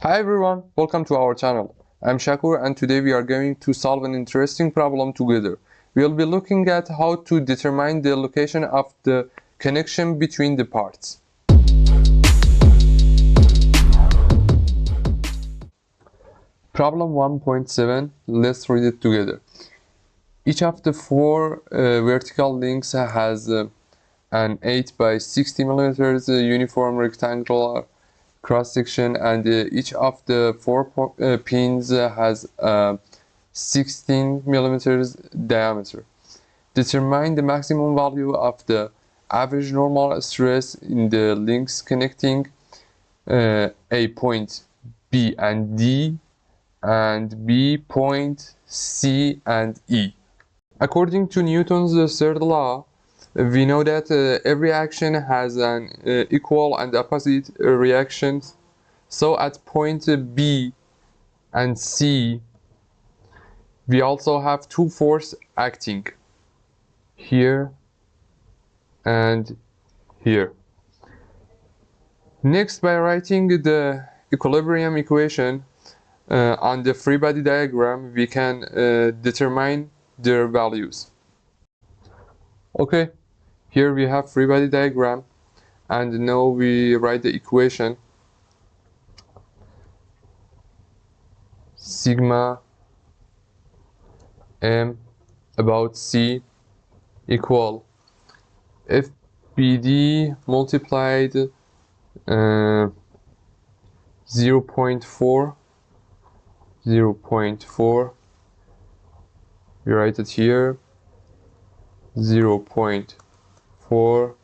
Hi everyone, welcome to our channel. I'm Shakur and today we are going to solve an interesting problem together. We'll be looking at how to determine the location of the connection between the parts. Problem 1.7, let's read it together. Each of the four vertical links has an 8 by 60 millimeters uniform rectangular cross-section, and each of the four pins has 16 millimeters diameter. Determine the maximum value of the average normal stress in the links connecting A point B and D and B point C and E. According to Newton's third law, we know that every action has an equal and opposite reaction. So at point B and C, we also have two forces acting here and here. Next, by writing the equilibrium equation on the free body diagram, we can determine their values. Okay, here we have free body diagram, and now we write the equation. Sigma m about C equal FBD multiplied 0.4, we write it here, 0.4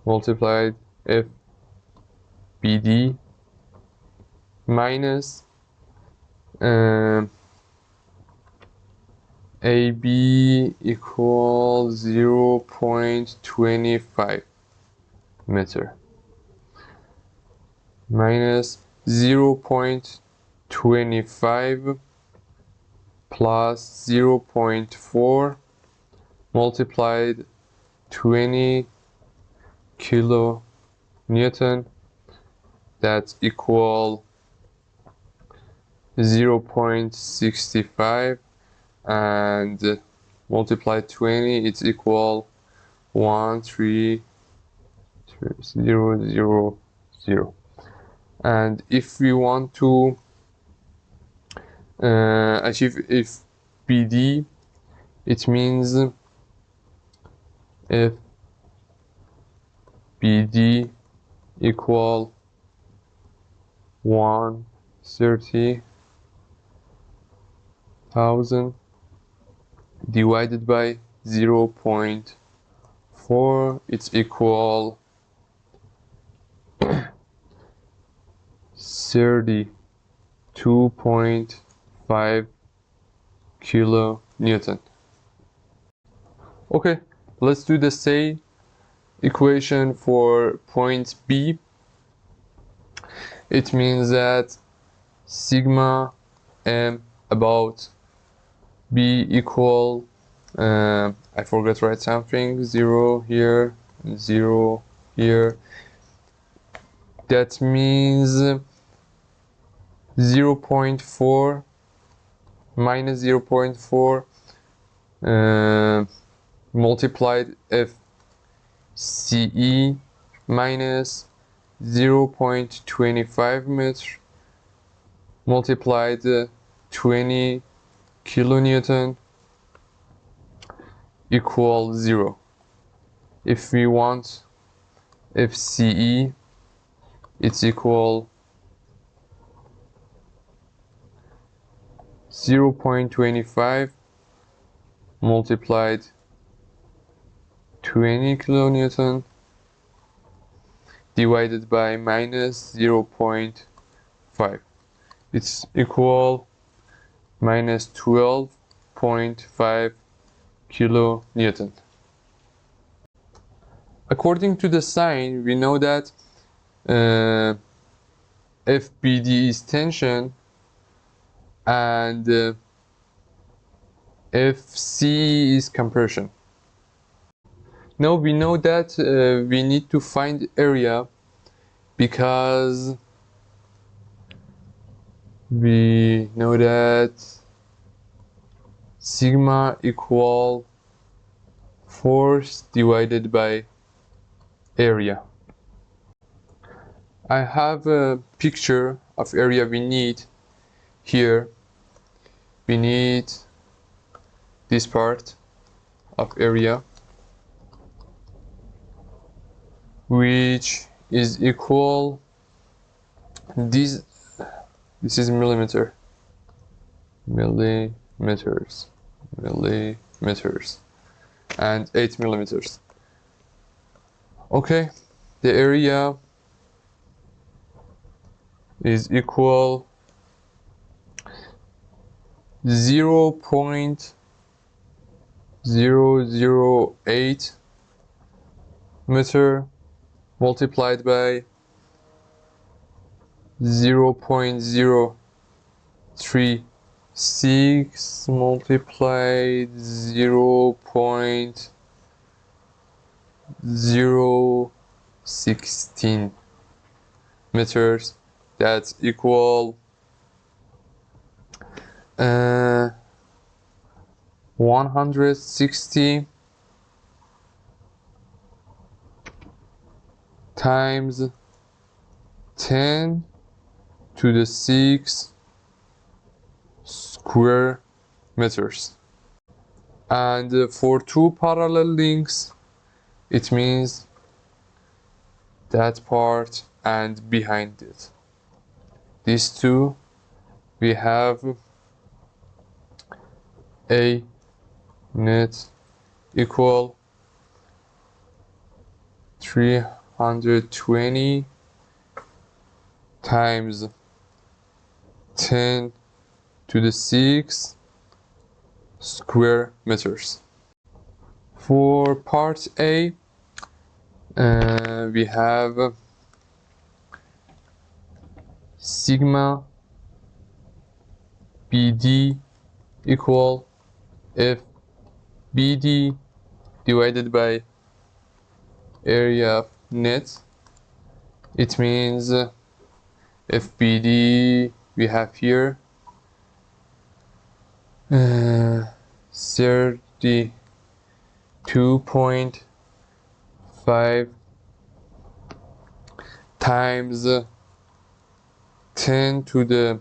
multiplied FBD minus AB equals 0.25 meter minus 0.25 plus 0.4 multiplied 20 kilo Newton, that's equal 0.65, and multiply 20, it's equal 13000. And if we want to achieve FBD, it means FBD equal 130,000 divided by 0.4, it's equal 32.5 kilo Newton. Okay, let's do the same equation for point B. It means that sigma m about B equal, I forgot to write something, 0 here, 0 here. That means 0.4 minus 0.4 multiplied FCE minus 0.25 meter multiplied 20 kilonewton equal 0. If we want FCE, it's equal 0.25 multiplied 20 kilonewton divided by minus 0.5. It's equal minus 12.5 kilonewton. According to the sign, we know that FBD is tension and FC is compression. Now we know that we need to find area because we know that sigma equal force divided by area. I have a picture of area we need here. We need this part of area, which is equal this is millimeters, and 8 millimeters. Okay, the area is equal 0.008 meter multiplied by 0.036 multiplied 0.016 meters. That's equal 160 times 10 to the 6 square meters. And for two parallel links, it means that part and behind it. These two, we have A net equal 320 times 10 to the 6 square meters. For part A, we have sigma BD equal FBD divided by area of net. It means FBD we have here 32.5 times 10 to the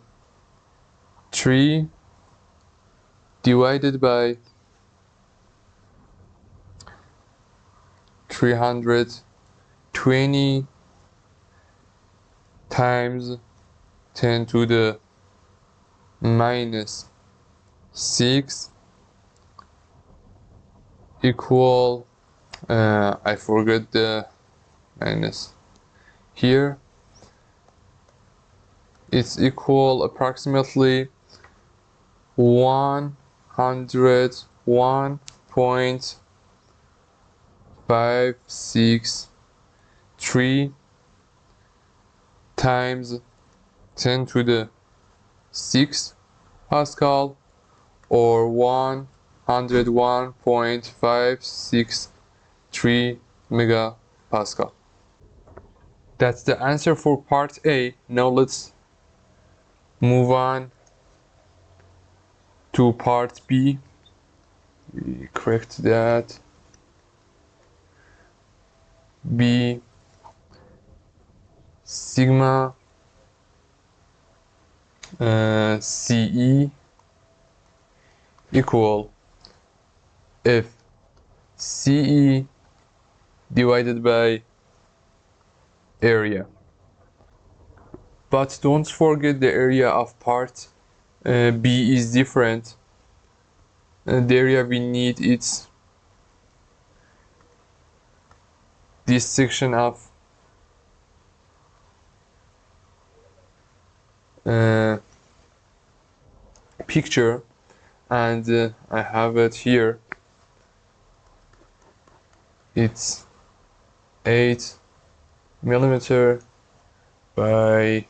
3 divided by 320 times 10 to the minus 6 equal I forgot the minus here. It's equal approximately 101.563 times 10 to the 6 Pascal, or 101.563 megapascal. That's the answer for part A. Now let's move on to part B. We correct that. B sigma CE equal F CE divided by area. But don't forget the area of part B is different. The area we need is this section of picture, and I have it here. It's 8 millimeter by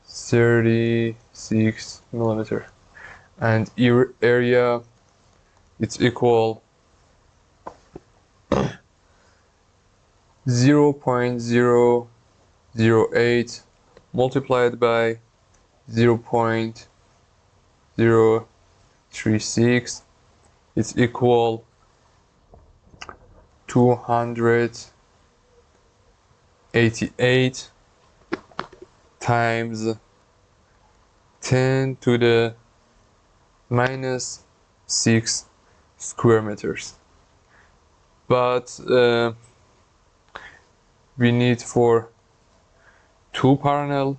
36 millimeter, and area it's equal 0.008 multiplied by 0.036. It's equal 288 times 10 to the minus 6 square meters. But we need for two parallel,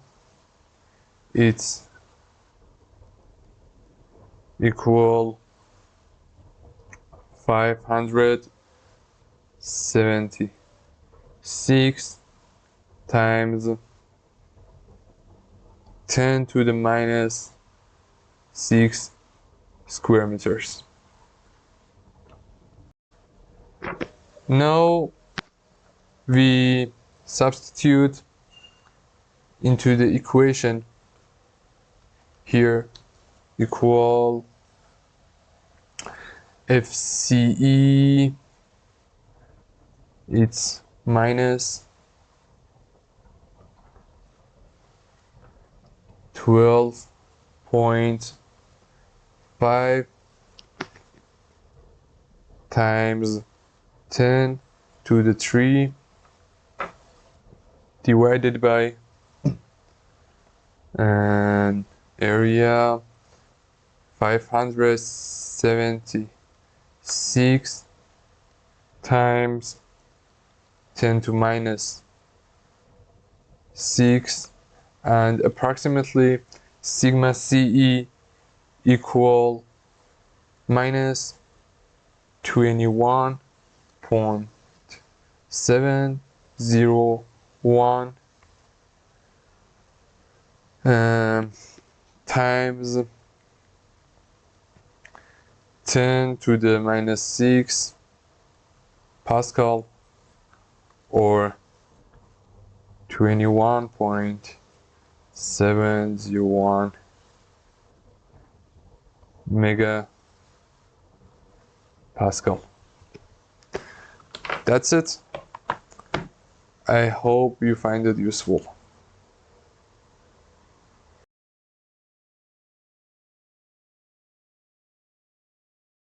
it's equal 576 times 10 to the minus 6 square meters. Now we substitute into the equation here, equal FCE, it's minus 12.5 times 10 to the 3 divided by an area 576 times 10 to minus 6, and approximately sigma CE equal minus 21.701 times 10 to the minus 6 Pascal, or 21.701 mega Pascal. That's it. I hope you find it useful.